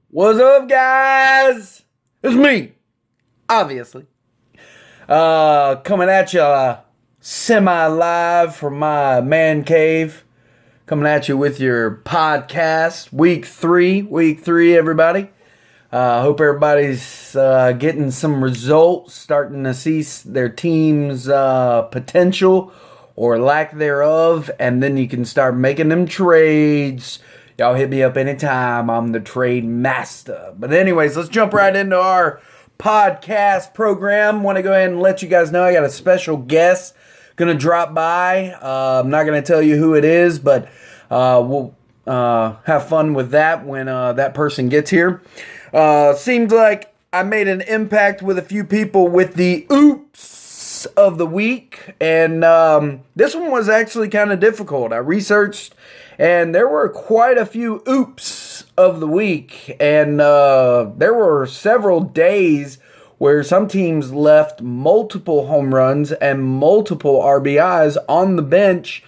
What's up, guys? It's me, obviously. Coming at you semi-live from my man cave. Coming at you with your podcast, week three, everybody. Hope everybody's getting some results, starting to see their team's potential or lack thereof, and then you can start making them trades. Y'all hit me up anytime. I'm the trade master. But anyways, let's jump right into our podcast program. Want to go ahead and let you guys know I got a special guest gonna drop by. I'm not gonna tell you who it is, but we'll have fun with that when that person gets here. Seems like I made an impact with a few people with the oops of the week, and this one was actually kind of difficult. I researched, and there were quite a few oops of the week, and there were several days where some teams left multiple home runs and multiple RBIs on the bench.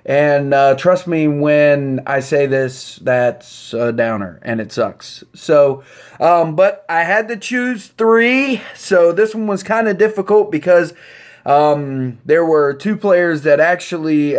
And trust me when I say this, that's a downer, and it sucks. So, but I had to choose three. So this one was kind of difficult because there were two players that actually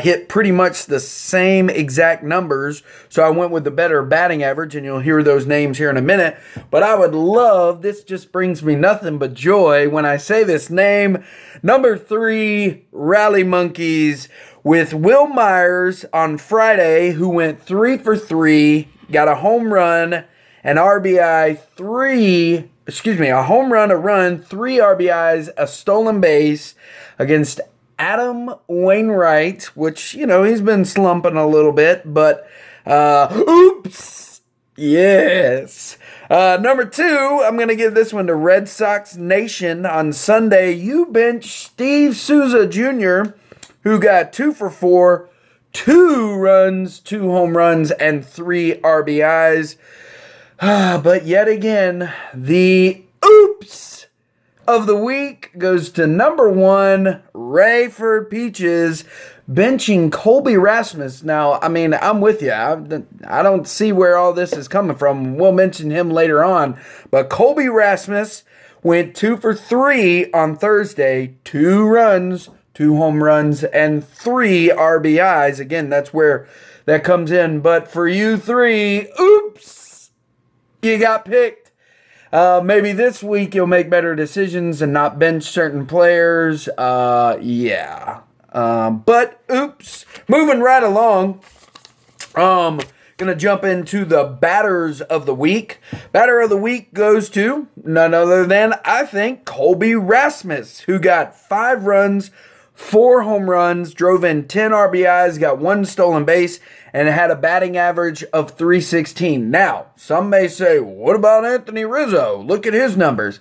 hit pretty much the same exact numbers. So I went with the better batting average, and you'll hear those names here in a minute. But I would love, this just brings me nothing but joy when I say this name. Number 3, Rally Monkeys, with Will Myers on Friday, who went 3 for 3, got a home run, an RBI, a home run, a run, 3 RBIs, a stolen base against Adam Wainwright, which, you know, he's been slumping a little bit, but oops, yes. Number 2, I'm going to give this one to Red Sox Nation. On Sunday, you benched Steve Souza Jr., who got 2 for 4, 2 runs, 2 home runs, and 3 RBIs. But yet again, the oops of the week goes to number 1, Rayford Peaches, benching Colby Rasmus. Now, I mean, I'm with you. I don't see where all this is coming from. We'll mention him later on. But Colby Rasmus went 2 for 3 on Thursday, 2 runs, 2 home runs, and 3 RBIs. Again, that's where that comes in. But for you 3, oops, you got picked. Maybe this week you'll make better decisions and not bench certain players. Yeah. But oops. Moving right along. Gonna jump into the batters of the week. Batter of the week goes to none other than, I think, Colby Rasmus, who got 5 runs, 4 home runs, drove in 10 RBIs, got 1 stolen base, and had a batting average of .316. Now, some may say, what about Anthony Rizzo? Look at his numbers.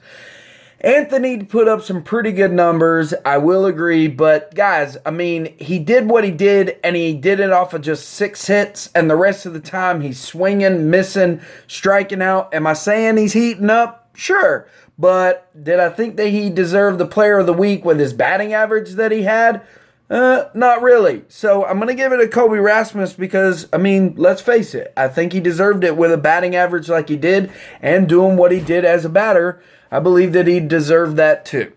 Anthony put up some pretty good numbers, I will agree, but guys, I mean, he did what he did, and he did it off of just 6 hits, and the rest of the time he's swinging, missing, striking out. Am I saying he's heating up? Sure. But did I think that he deserved the player of the week with his batting average that he had? Not really. So I'm going to give it to Colby Rasmus because, I mean, let's face it. I think he deserved it with a batting average like he did and doing what he did as a batter. I believe that he deserved that too.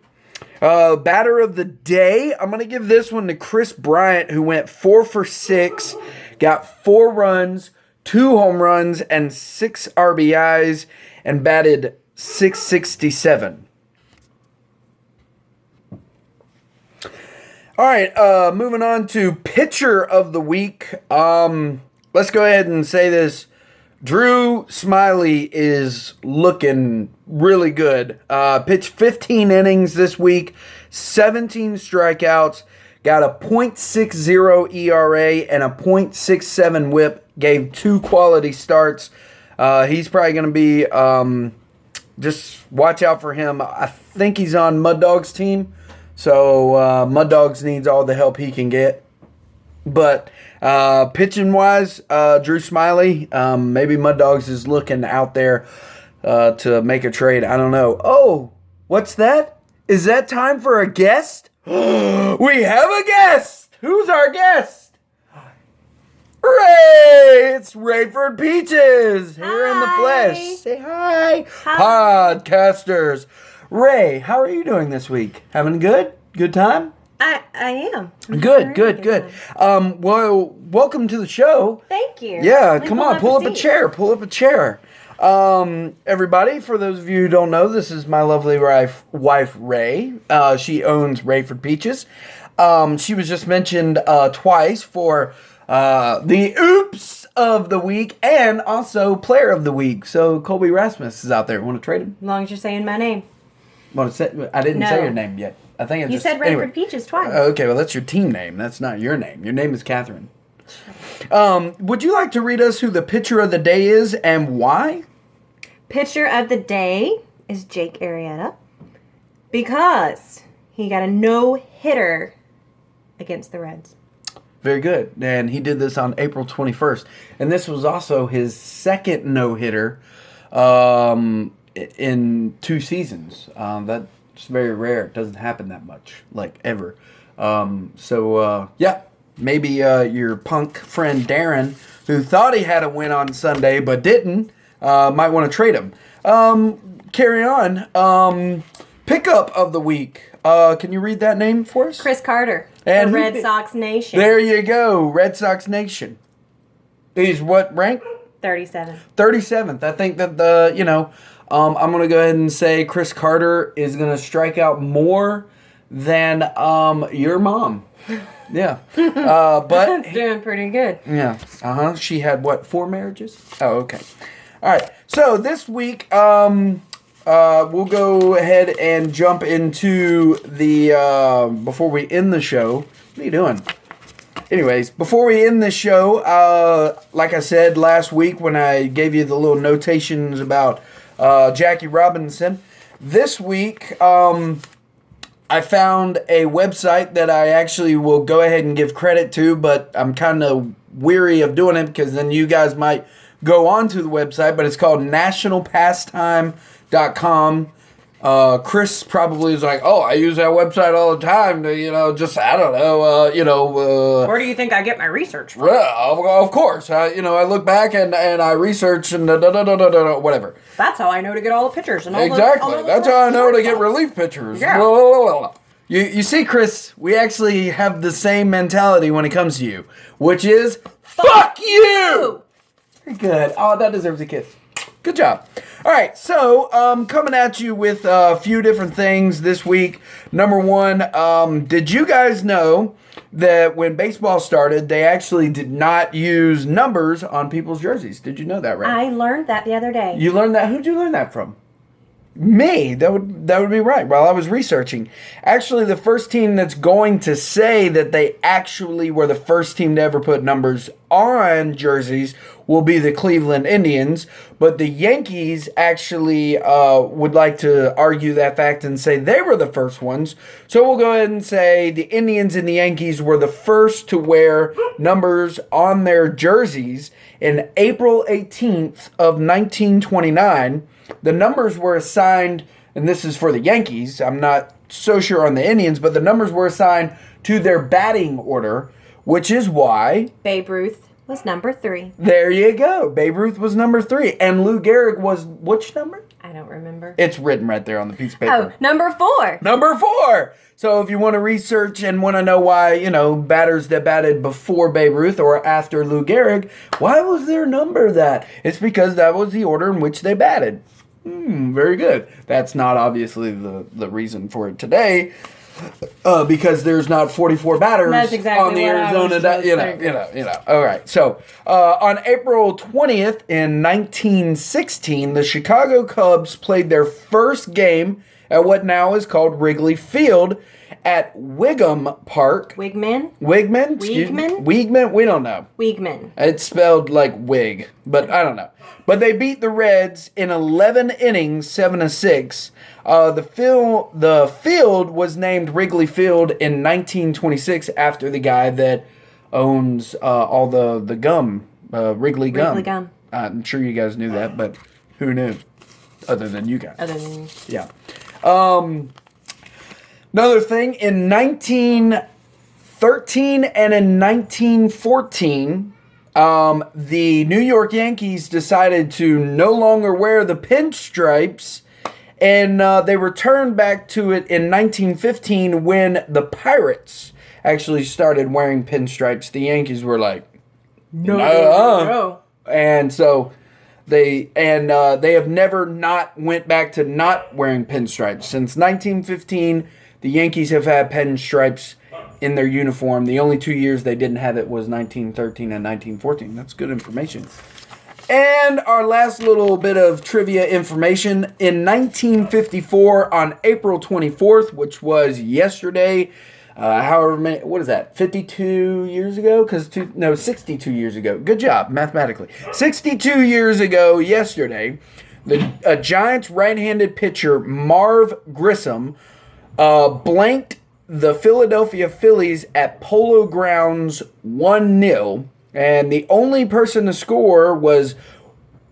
Batter of the day, I'm going to give this one to Chris Bryant, who went 4 for 6, got 4 runs, 2 home runs, and 6 RBIs, and batted .667. All right, moving on to pitcher of the week. Let's go ahead and say this. Drew Smyly is looking really good. Pitched 15 innings this week, 17 strikeouts, got a .60 ERA and a .67 whip, gave 2 quality starts. He's probably going to be, just watch out for him. I think he's on Mud Dog's team. So, Mud Dogs needs all the help he can get. But, pitching-wise, Drew Smyly, maybe Mud Dogs is looking out there to make a trade. I don't know. Oh, what's that? Is that time for a guest? We have a guest! Who's our guest? Ray! It's Rayford Peaches here in the flesh. Say hi. Podcasters. Ray, how are you doing this week? Having good? Good time? I am. Good. Well, welcome to the show. Thank you. Yeah, come on, pull up a chair. Everybody, for those of you who don't know, this is my lovely wife Ray. She owns Rayford Peaches. She was just mentioned twice for the Oops of the Week and also Player of the Week. So Colby Rasmus is out there. Want to trade him? As long as you're saying my name. I didn't say your name yet. I think you said Rayford Peaches twice. Okay, well that's your team name. That's not your name. Your name is Catherine. Would you like to read us who the pitcher of the day is and why? Pitcher of the day is Jake Arrieta because he got a no-hitter against the Reds. Very good. And he did this on April 21st. And this was also his second no-hitter in 2 seasons. That's very rare. It doesn't happen that much, like ever. Maybe your punk friend Darren, who thought he had a win on Sunday but didn't, might want to trade him. Carry on. Pickup of the week. Can you read that name for us? Chris Carter, and the Red Sox Nation. There you go, Red Sox Nation. He's what rank? 37th. 37th. I think that I'm going to go ahead and say Chris Carter is going to strike out more than your mom. Yeah. But That's doing pretty good. Yeah. She had, 4 marriages? Oh, okay. All right. So this week, we'll go ahead and jump into the, before we end the show. What are you doing? Anyways, before we end the show, like I said last week when I gave you the little notations about Jackie Robinson, this week I found a website that I actually will go ahead and give credit to, but I'm kind of weary of doing it because then you guys might go on to the website, but it's called nationalpastime.com. Chris probably is like, oh, I use that website all the time to, I don't know, Where do you think I get my research from? Well, of course. I look back and I research and whatever. That's how I know to get all the pictures. And all Exactly. That's how I know to get relief pictures. Yeah. You see, Chris, we actually have the same mentality when it comes to you, which is, fuck you! Very good. Oh, that deserves a kiss. Good job. All right, so coming at you with a few different things this week. Number one, did you guys know that when baseball started, they actually did not use numbers on people's jerseys? Did you know that, right? I learned that the other day. You learned that? Who'd you learn that from? Me. That would be right. While I was researching. Actually, the first team that's going to say that they actually were the first team to ever put numbers on jerseys will be the Cleveland Indians. But the Yankees actually would like to argue that fact and say they were the first ones. So we'll go ahead and say the Indians and the Yankees were the first to wear numbers on their jerseys in April 18th of 1929. The numbers were assigned, and this is for the Yankees, I'm not so sure on the Indians, but the numbers were assigned to their batting order, which is why Babe Ruth was number 3. There you go. Babe Ruth was number 3. And Lou Gehrig was which number? I don't remember. It's written right there on the piece of paper. Oh, number 4. Number 4. So if you want to research and want to know why, batters that batted before Babe Ruth or after Lou Gehrig, why was their number that? It's because that was the order in which they batted. Very good. That's not obviously the reason for it today, because there's not 44 batters on the Arizona. All right. So on April 20th in 1916, the Chicago Cubs played their first game at what now is called Wrigley Field at Wiggum Park. Wigman? Wigman? Wiegman? We don't know. Wiegman. It's spelled like wig, but I don't know. But they beat the Reds in 11 innings, 7-6. The field was named Wrigley Field in 1926 after the guy that owns all the gum, Wrigley Gum. Wrigley Gum. I'm sure you guys knew that, but who knew? Other than you guys. Other than you. Yeah. Another thing, in 1913 and in 1914, The New York Yankees decided to no longer wear the pinstripes, and they returned back to it in 1915 when the Pirates actually started wearing pinstripes. The Yankees were like, no. And so they have never not went back to not wearing pinstripes. Since 1915, the Yankees have had pinstripes in their uniform. The only 2 years they didn't have it was 1913 and 1914. That's good information. And our last little bit of trivia information. In 1954, on April 24th, which was yesterday, however many, what is that, 52 years ago? 62 years ago. Good job, mathematically. 62 years ago, yesterday, a Giants right-handed pitcher, Marv Grissom, blanked the Philadelphia Phillies at Polo Grounds 1-0, and the only person to score was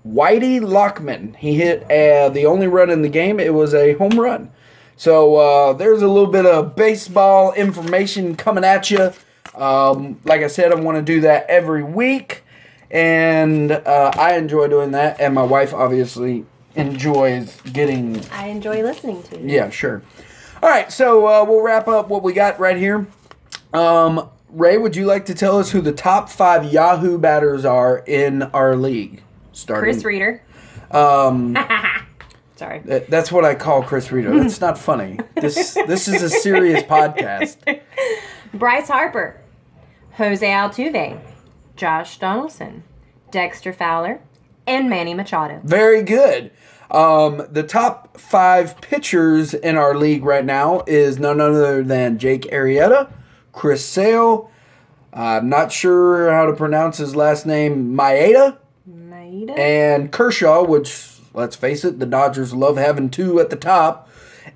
Whitey Lockman. He hit the only run in the game. It was a home run. So there's a little bit of baseball information coming at you. Like I said, I want to do that every week, and I enjoy doing that, and my wife obviously enjoys getting... I enjoy listening to you. Yeah, sure. All right, so we'll wrap up what we got right here. Ray, would you like to tell us who the top 5 Yahoo batters are in our league? Chris Reader. Sorry. That's what I call Chris Reader. That's not funny. This is a serious podcast. Bryce Harper, Jose Altuve, Josh Donaldson, Dexter Fowler, and Manny Machado. Very good. The top 5 pitchers in our league right now is none other than Jake Arrieta, Chris Sale, I'm not sure how to pronounce his last name, Maeda, and Kershaw, which, let's face it, the Dodgers love having 2 at the top,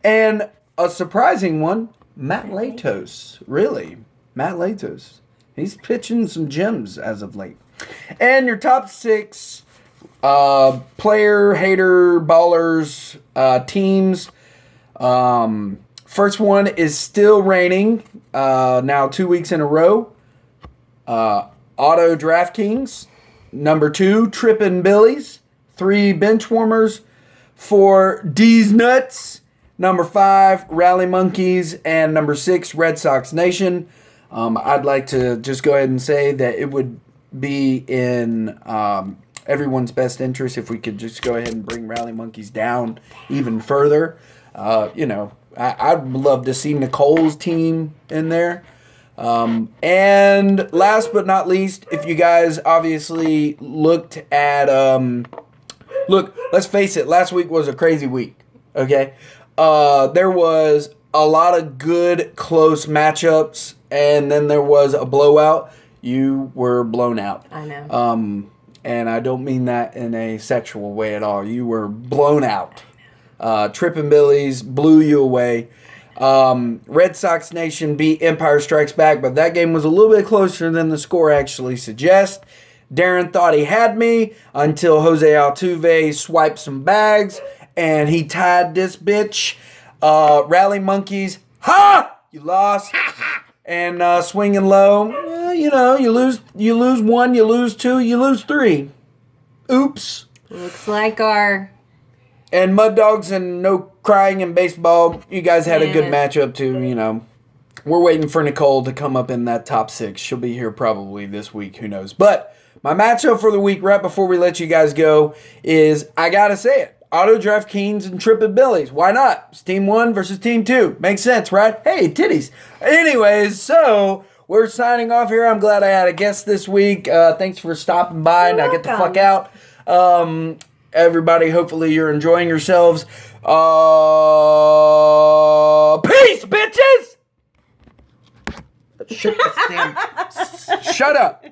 and a surprising one, Matt Latos. Really, Matt Latos. He's pitching some gems as of late. And your top 6 player, hater, ballers, teams. First one is still reigning, now 2 weeks in a row. Auto DraftKings. Number 2, Trippin' Billies. 3, Benchwarmers. 4, D's Nuts. Number 5, Rally Monkeys. And number 6, Red Sox Nation. I'd like to just go ahead and say that it would be in everyone's best interest if we could just go ahead and bring Rally Monkeys down even further. I'd love to see Nicole's team in there. And last but not least, if you guys obviously looked at, look, let's face it, last week was a crazy week, okay? There was a lot of good, close matchups, and then there was a blowout. You were blown out. I know. And I don't mean that in a sexual way at all. You were blown out. Trippin' Billies blew you away. Red Sox Nation beat Empire Strikes Back, but that game was a little bit closer than the score actually suggests. Darren thought he had me until Jose Altuve swiped some bags, and he tied this bitch. Rally Monkeys, ha! You lost. And swinging low, you lose 1, you lose 2, you lose 3. Oops. Looks like our... And Mud Dogs and No Crying in Baseball, you guys had a good matchup too, We're waiting for Nicole to come up in that top 6. She'll be here probably this week, who knows. But my matchup for the week right before we let you guys go is, I gotta say it, Auto DraftKings and Trippin' Billies. Why not? It's Team 1 versus Team 2. Makes sense, right? Hey, titties. Anyways, so we're signing off here. I'm glad I had a guest this week. Thanks for stopping by. Now get the fuck out. Everybody, hopefully you're enjoying yourselves. Peace, bitches! Shut up.